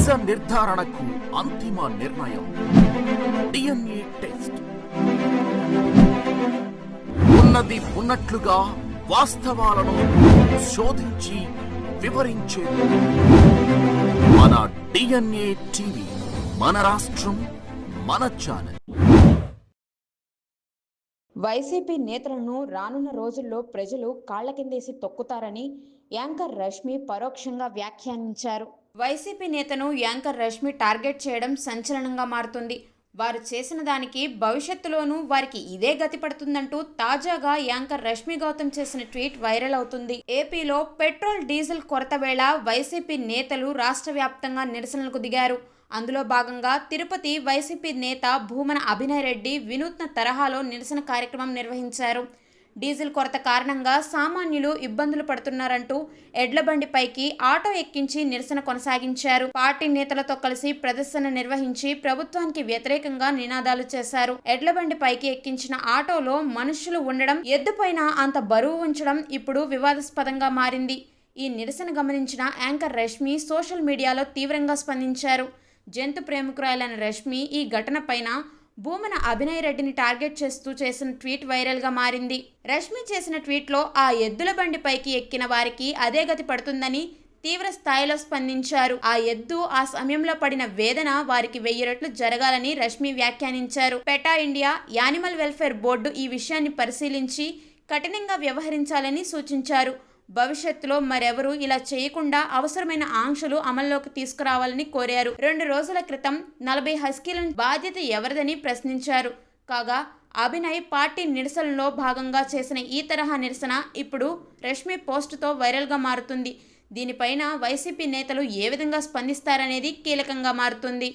నిజ నిర్ధారణకు అంతిమ నిర్ణయం డిఎన్ఏ టెస్ట్. ఉన్నది ఉన్నట్లుగా వాస్తవాలను శోధించి వివరించేది మన డిఎన్ఏ టీవీ. మన రాష్ట్రం, మన ఛానల్. వైసీపీ నేతలను రానున్న రోజుల్లో ప్రజలు కాళ్ల కిందేసి తొక్కుతారని యాంకర్ రష్మి పరోక్షంగా వ్యాఖ్యానించారు. వైసీపీ నేతను యాంకర్ రష్మి టార్గెట్ చేయడం సంచలనంగా మారుతుంది. వారు చేసిన దానికి భవిష్యత్తులోనూ వారికి ఇదే గతి పడుతుందంటూ తాజాగా యాంకర్ రష్మి గౌతమ్ చేసిన ట్వీట్ వైరల్ అవుతుంది. ఏపీలో పెట్రోల్ డీజిల్ కొరత వేళ వైసీపీ నేతలు రాష్ట్ర వ్యాప్తంగా నిరసనలకు దిగారు. అందులో భాగంగా తిరుపతి వైసీపీ నేత భూమన అభినయ్ రెడ్డి వినూత్న తరహాలో నిరసన కార్యక్రమం నిర్వహించారు. డీజిల్ కొరత కారణంగా సామాన్యులు ఇబ్బందులు పడుతున్నారంటూ ఎడ్లబండిపైకి ఆటో ఎక్కించి నిరసన కొనసాగించారు. పార్టీ నేతలతో కలిసి ప్రదర్శన నిర్వహించి ప్రభుత్వానికి వ్యతిరేకంగా నినాదాలు చేశారు. ఎడ్లబండిపైకి ఎక్కించిన ఆటోలో మనుషులు ఉండడం, ఎద్దుపైన అంత బరువు ఉంచడం ఇప్పుడు వివాదాస్పదంగా మారింది. ఈ నిరసన గమనించిన యాంకర్ రష్మి సోషల్ మీడియాలో తీవ్రంగా స్పందించారు. జంతు ప్రేమికురాలైన రష్మి ఈ ఘటన పైన భూమన అభినయ్ రెడ్డిని టార్గెట్ చేస్తూ చేసిన ట్వీట్ వైరల్గా మారింది. రష్మి చేసిన ట్వీట్లో ఆ ఎద్దుల బండిపైకి ఎక్కిన వారికి అదే గతి పడుతుందని తీవ్ర స్థాయిలో స్పందించారు. ఆ ఎద్దు ఆ సమయంలో పడిన వేదన వారికి 1000 రెట్లు జరగాలని రష్మి వ్యాఖ్యానించారు. Petha India animal welfare board ఈ విషయాన్ని పరిశీలించి కఠినంగా వ్యవహరించాలని సూచించారు. భవిష్యత్తులో మరెవరూ ఇలా చేయకుండా అవసరమైన ఆంక్షలు అమల్లోకి తీసుకురావాలని కోరారు. 2 రోజుల క్రితం 40 హస్కీల బాధ్యత ఎవరిదని ప్రశ్నించారు. కాగా అభినయ్ పార్టీ నిరసనలో భాగంగా చేసిన ఈ తరహా నిరసన ఇప్పుడు రష్మి పోస్టుతో వైరల్గా మారుతుంది. దీనిపైన వైసీపీ నేతలు ఏ విధంగా స్పందిస్తారనేది కీలకంగా మారుతుంది.